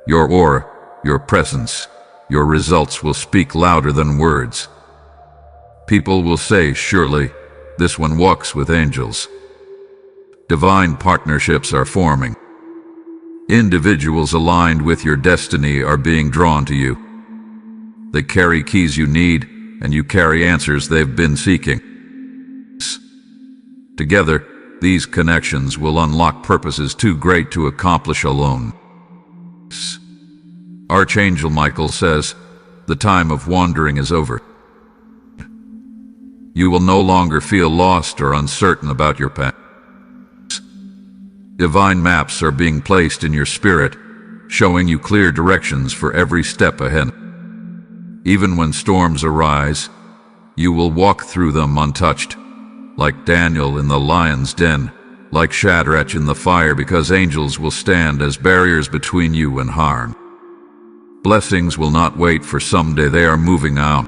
Your aura, your presence, your results will speak louder than words. People will say, surely, this one walks with angels. Divine partnerships are forming. Individuals aligned with your destiny are being drawn to you. They carry keys you need, and you carry answers they've been seeking. Together, these connections will unlock purposes too great to accomplish alone. Archangel Micheal says, the time of wandering is over. You will no longer feel lost or uncertain about your path. Divine maps are being placed in your spirit, showing you clear directions for every step ahead. Even when storms arise, you will walk through them untouched, like Daniel in the lion's den, like Shadrach in the fire, because angels will stand as barriers between you and harm. Blessings will not wait for someday, they are moving out.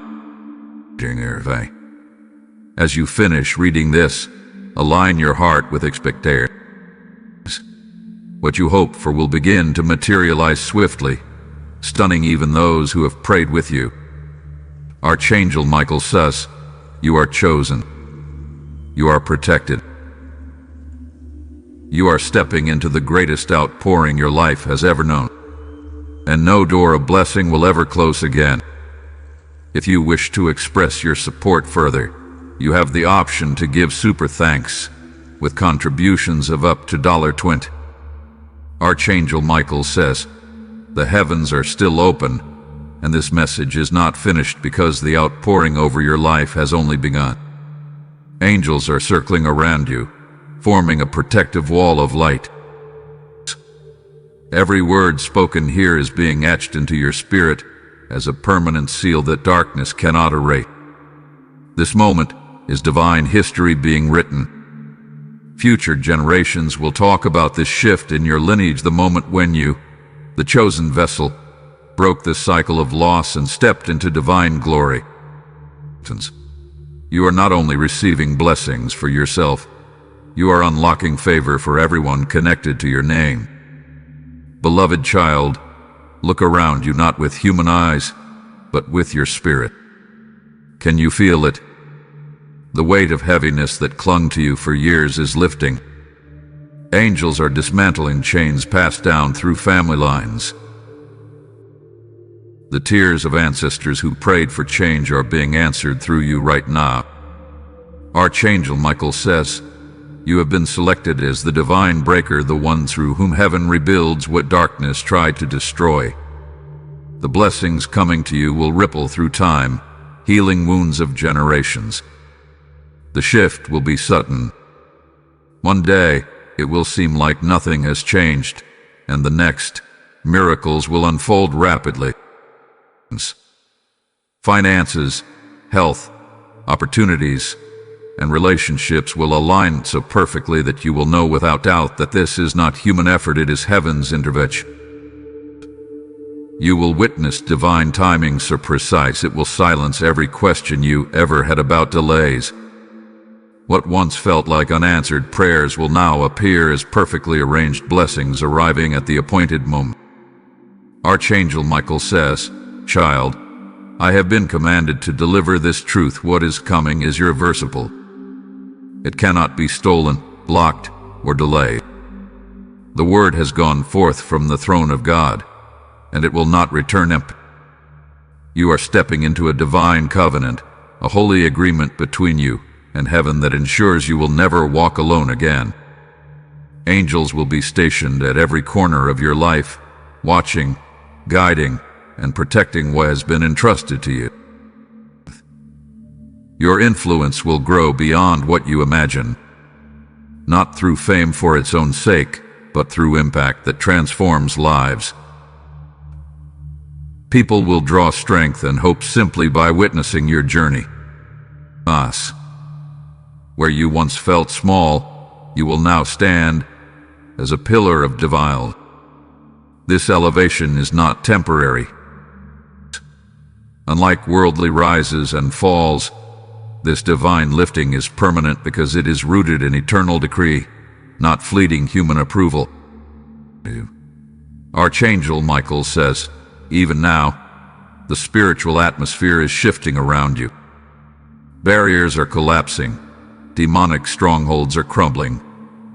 As you finish reading this, align your heart with expectation. What you hope for will begin to materialize swiftly, stunning even those who have prayed with you. Archangel Micheal says, you are chosen. You are protected. You are stepping into the greatest outpouring your life has ever known. And no door of blessing will ever close again. If you wish to express your support further, you have the option to give super thanks with contributions of up to $20. Archangel Micheal says, the heavens are still open, and this message is not finished because the outpouring over your life has only begun. Angels are circling around you, forming a protective wall of light. Every word spoken here is being etched into your spirit as a permanent seal that darkness cannot erase. This moment is divine history being written. Future generations will talk about this shift in your lineage, the moment when you, the chosen vessel, broke the cycle of loss and stepped into divine glory. You are not only receiving blessings for yourself, you are unlocking favor for everyone connected to your name. Beloved child, look around you not with human eyes, but with your spirit. Can you feel it? The weight of heaviness that clung to you for years is lifting. Angels are dismantling chains passed down through family lines. The tears of ancestors who prayed for change are being answered through you right now. Archangel Micheal says, you have been selected as the divine breaker, the one through whom heaven rebuilds what darkness tried to destroy. The blessings coming to you will ripple through time, healing wounds of generations. The shift will be sudden. One day, it will seem like nothing has changed, and the next, miracles will unfold rapidly. Finances, health, opportunities, and relationships will align so perfectly that you will know without doubt that this is not human effort, it is heaven's intervention. You will witness divine timing so precise it will silence every question you ever had about delays. What once felt like unanswered prayers will now appear as perfectly arranged blessings arriving at the appointed moment. Archangel Micheal says, "Child, I have been commanded to deliver this truth. What is coming is irreversible. It cannot be stolen, blocked, or delayed. The word has gone forth from the throne of God, and it will not return empty. You are stepping into a divine covenant, a holy agreement between you and heaven that ensures you will never walk alone again. Angels will be stationed at every corner of your life, watching, guiding, and protecting what has been entrusted to you. Your influence will grow beyond what you imagine, not through fame for its own sake, but through impact that transforms lives. People will draw strength and hope simply by witnessing your journey. Where you once felt small, you will now stand as a pillar of divine. This elevation is not temporary. Unlike worldly rises and falls, this divine lifting is permanent because it is rooted in eternal decree, not fleeting human approval. Archangel Micheal says, even now, the spiritual atmosphere is shifting around you. Barriers are collapsing, demonic strongholds are crumbling,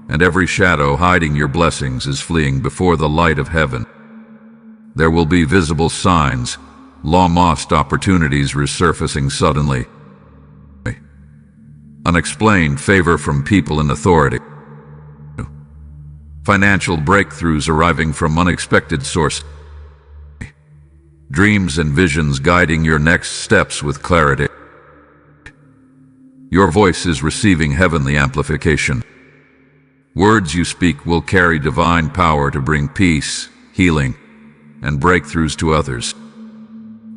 and every shadow hiding your blessings is fleeing before the light of heaven. There will be visible signs, long-lost opportunities resurfacing suddenly. Unexplained favor from people in authority. Financial breakthroughs arriving from unexpected sources. Dreams and visions guiding your next steps with clarity. Your voice is receiving heavenly amplification. Words you speak will carry divine power to bring peace, healing, and breakthroughs to others.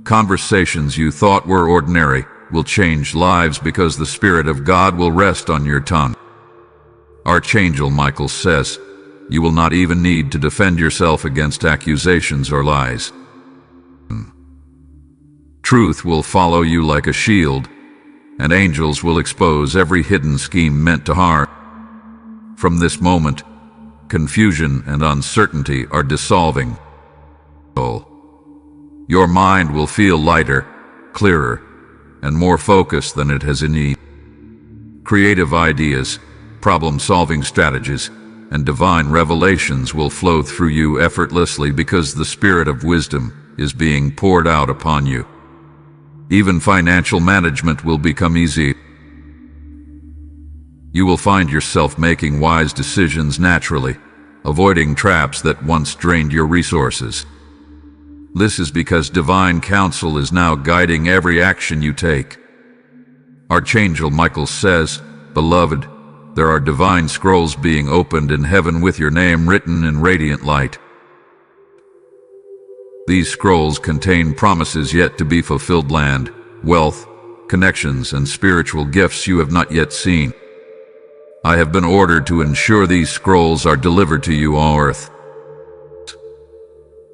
Conversations you thought were ordinary will change lives because the Spirit of God will rest on your tongue. Archangel Micheal says, you will not even need to defend yourself against accusations or lies. Truth will follow you like a shield, and angels will expose every hidden scheme meant to harm. From this moment, confusion and uncertainty are dissolving. Your mind will feel lighter, clearer, and more focused than it has in need. Creative ideas, problem-solving strategies, and divine revelations will flow through you effortlessly because the Spirit of wisdom is being poured out upon you. Even financial management will become easy. You will find yourself making wise decisions naturally, avoiding traps that once drained your resources. This is because divine counsel is now guiding every action you take. Archangel Micheal says, "Beloved, there are divine scrolls being opened in heaven with your name written in radiant light. These scrolls contain promises yet to be fulfilled, land, wealth, connections, and spiritual gifts you have not yet seen. I have been ordered to ensure these scrolls are delivered to you on earth.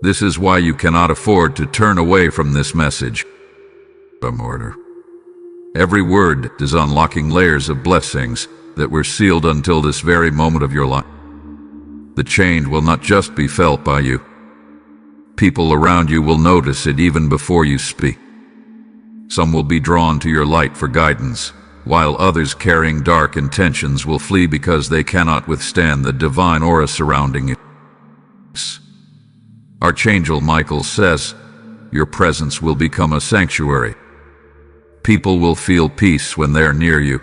This is why you cannot afford to turn away from this message. Every word is unlocking layers of blessings that were sealed until this very moment of your life. The change will not just be felt by you. People around you will notice it even before you speak. Some will be drawn to your light for guidance, while others carrying dark intentions will flee because they cannot withstand the divine aura surrounding you. Archangel Micheal says, your presence will become a sanctuary. People will feel peace when they are near you.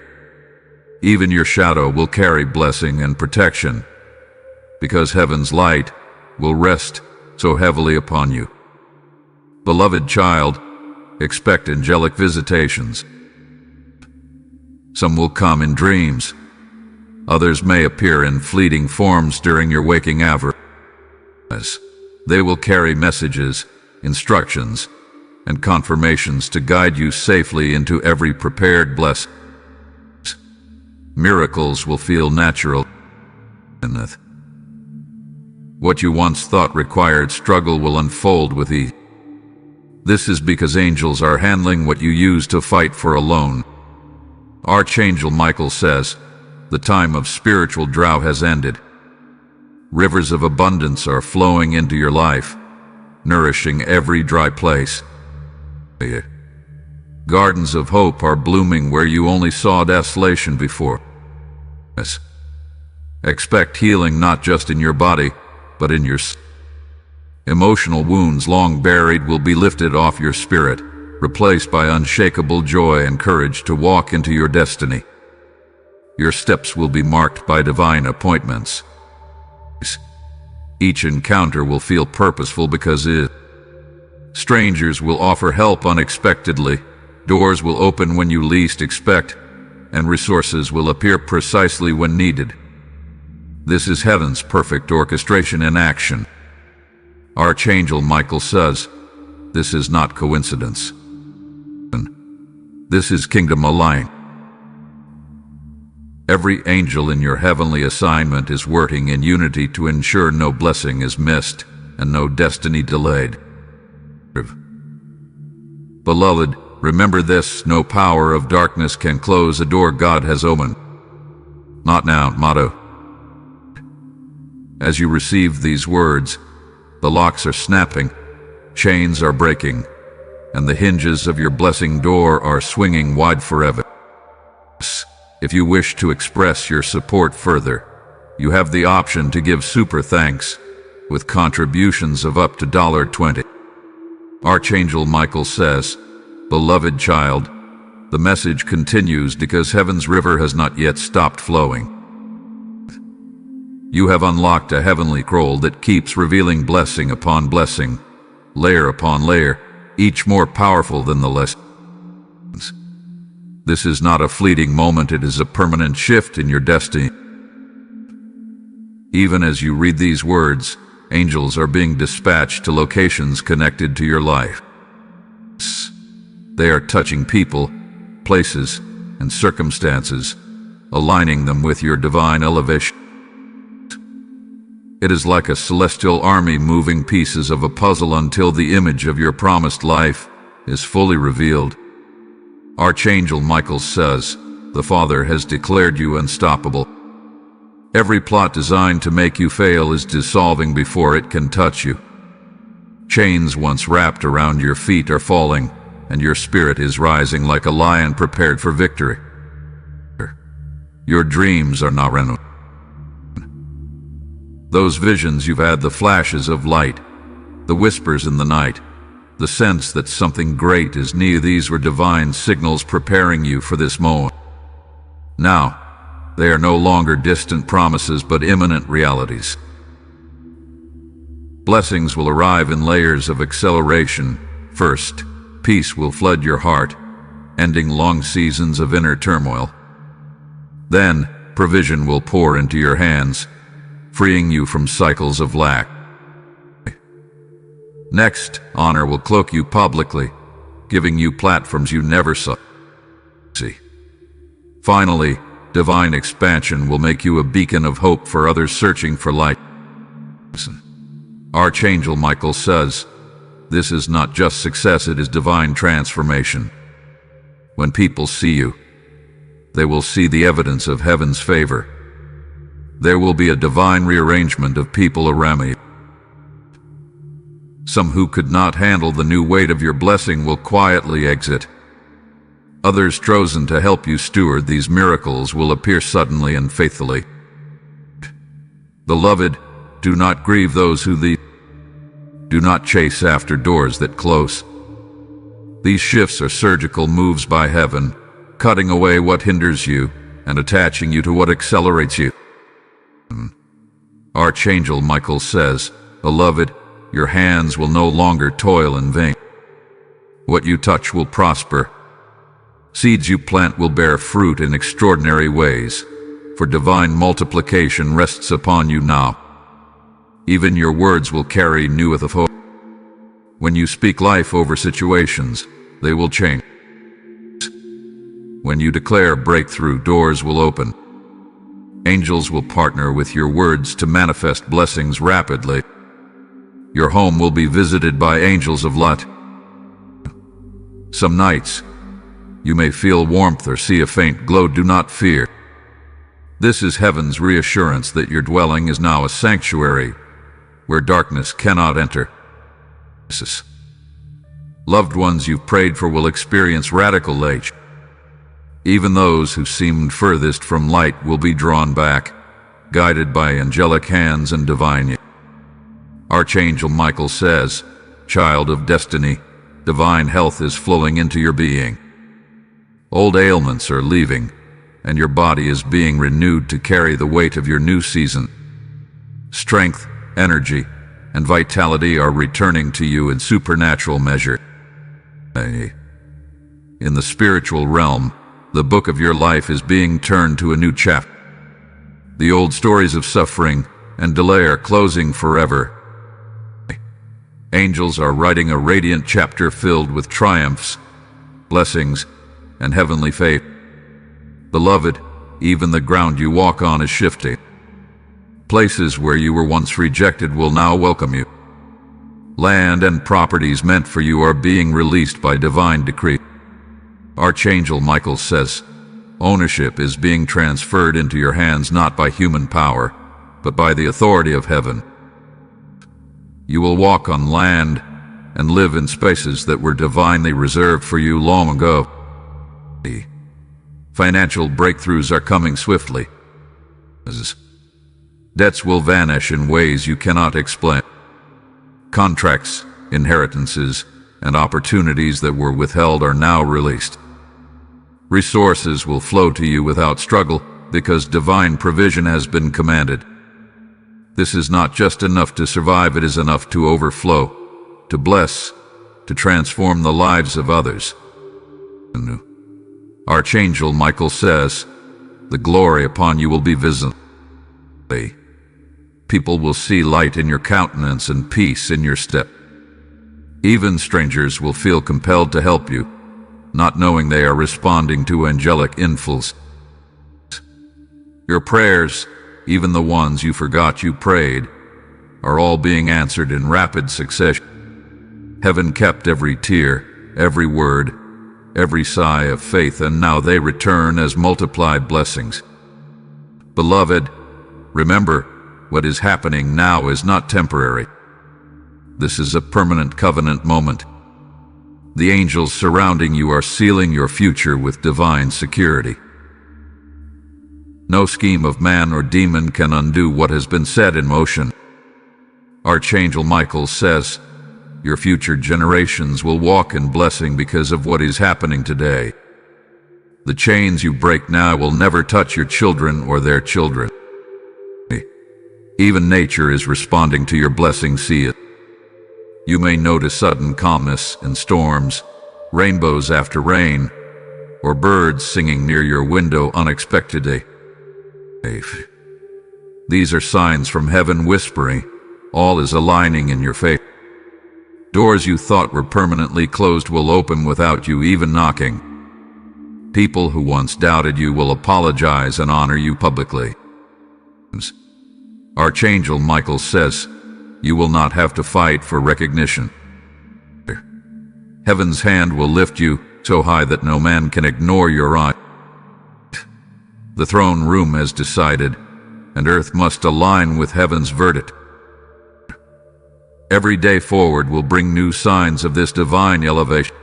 Even your shadow will carry blessing and protection, because heaven's light will rest so heavily upon you. Beloved child, expect angelic visitations. Some will come in dreams. Others may appear in fleeting forms during your waking hours. They will carry messages, instructions, and confirmations to guide you safely into every prepared blessing. Miracles will feel natural. What you once thought required struggle will unfold with ease. This is because angels are handling what you used to fight for alone. Archangel Micheal says, the time of spiritual drought has ended. Rivers of abundance are flowing into your life, nourishing every dry place. Gardens of hope are blooming where you only saw desolation before. Expect healing not just in your body, but in your soul. Emotional wounds long buried will be lifted off your spirit, replaced by unshakable joy and courage to walk into your destiny. Your steps will be marked by divine appointments. Each encounter will feel purposeful because strangers will offer help unexpectedly, doors will open when you least expect, and resources will appear precisely when needed. This is heaven's perfect orchestration in action. Archangel Micheal says, this is not coincidence. This is kingdom alignment. Every angel in your heavenly assignment is working in unity to ensure no blessing is missed and no destiny delayed. Beloved, remember this: no power of darkness can close a door God has opened. Not now, motto. As you receive these words, the locks are snapping, chains are breaking, and the hinges of your blessing door are swinging wide forever. If you wish to express your support further, you have the option to give super thanks with contributions of up to $20. Archangel Micheal says, beloved child, the message continues because heaven's river has not yet stopped flowing. You have unlocked a heavenly scroll that keeps revealing blessing upon blessing, layer upon layer, each more powerful than the last. This is not a fleeting moment, it is a permanent shift in your destiny. Even as you read these words, angels are being dispatched to locations connected to your life. They are touching people, places, and circumstances, aligning them with your divine elevation. It is like a celestial army moving pieces of a puzzle until the image of your promised life is fully revealed. Archangel Micheal says, the Father has declared you unstoppable. Every plot designed to make you fail is dissolving before it can touch you. Chains once wrapped around your feet are falling, and your spirit is rising like a lion prepared for victory. Your dreams are not renewed. Those visions you've had, the flashes of light, the whispers in the night, the sense that something great is near, these were divine signals preparing you for this moment. Now, they are no longer distant promises but imminent realities. Blessings will arrive in layers of acceleration. First, peace will flood your heart, ending long seasons of inner turmoil. Then, provision will pour into your hands, freeing you from cycles of lack. Next, honor will cloak you publicly, giving you platforms you never saw. Finally, divine expansion will make you a beacon of hope for others searching for light. Archangel Micheal says, this is not just success, it is divine transformation. When people see you, they will see the evidence of heaven's favor. There will be a divine rearrangement of people around you. Some who could not handle the new weight of your blessing will quietly exit. Others chosen to help you steward these miracles will appear suddenly and faithfully. Beloved, do not grieve those who leave. Do not chase after doors that close. These shifts are surgical moves by heaven, cutting away what hinders you and attaching you to what accelerates you. Archangel Micheal says, beloved, your hands will no longer toil in vain. What you touch will prosper. Seeds you plant will bear fruit in extraordinary ways, for divine multiplication rests upon you now. Even your words will carry news of hope. When you speak life over situations, they will change. When you declare breakthrough, doors will open. Angels will partner with your words to manifest blessings rapidly. Your home will be visited by angels of light. Some nights, you may feel warmth or see a faint glow. Do not fear. This is heaven's reassurance that your dwelling is now a sanctuary where darkness cannot enter. Loved ones you've prayed for will experience radical light. Even those who seemed furthest from light will be drawn back, guided by angelic hands and divine. Archangel Micheal says, "Child of destiny, divine health is flowing into your being. Old ailments are leaving, and your body is being renewed to carry the weight of your new season. Strength, energy, and vitality are returning to you in supernatural measure." In the spiritual realm, the book of your life is being turned to a new chapter. The old stories of suffering and delay are closing forever. Angels are writing a radiant chapter filled with triumphs, blessings, and heavenly faith. Beloved, even the ground you walk on is shifting. Places where you were once rejected will now welcome you. Land and properties meant for you are being released by divine decree. Archangel Micheal says, ownership is being transferred into your hands not by human power, but by the authority of heaven. You will walk on land and live in spaces that were divinely reserved for you long ago. Financial breakthroughs are coming swiftly. Debts will vanish in ways you cannot explain. Contracts, inheritances, and opportunities that were withheld are now released. Resources will flow to you without struggle because divine provision has been commanded. This is not just enough to survive, it is enough to overflow, to bless, to transform the lives of others. Archangel Micheal says, the glory upon you will be visible. People will see light in your countenance and peace in your step. Even strangers will feel compelled to help you, not knowing they are responding to angelic influence. Your prayers, even the ones you forgot you prayed, are all being answered in rapid succession. Heaven kept every tear, every word, every sigh of faith, and now they return as multiplied blessings. Beloved, remember, what is happening now is not temporary. This is a permanent covenant moment. The angels surrounding you are sealing your future with divine security. No scheme of man or demon can undo what has been set in motion. Archangel Micheal says, your future generations will walk in blessing because of what is happening today. The chains you break now will never touch your children or their children. Even nature is responding to your blessing. See it. You may notice sudden calmness in storms, rainbows after rain, or birds singing near your window unexpectedly. These are signs from heaven whispering, all is aligning in your favor. Doors you thought were permanently closed will open without you even knocking. People who once doubted you will apologize and honor you publicly. Archangel Micheal says, you will not have to fight for recognition. Heaven's hand will lift you so high that no man can ignore your eye. The throne room has decided, and earth must align with heaven's verdict. Every day forward will bring new signs of this divine elevation.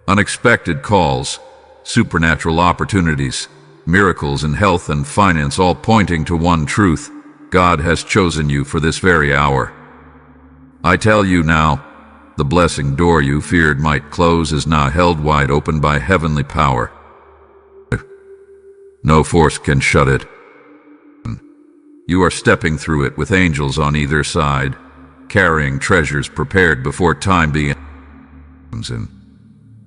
Unexpected calls, supernatural opportunities, miracles in health and finance, all pointing to one truth: God has chosen you for this very hour. I tell you now, the blessing door you feared might close is now held wide open by heavenly power. No force can shut it. You are stepping through it with angels on either side, carrying treasures prepared before time begins.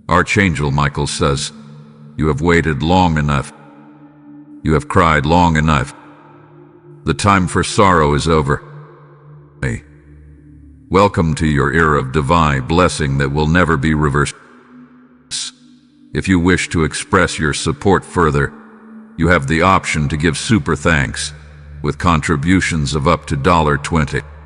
Archangel Micheal says, you have waited long enough. You have cried long enough. The time for sorrow is over. Welcome to your era of divine blessing that will never be reversed. If you wish to express your support further, you have the option to give super thanks with contributions of up to $20.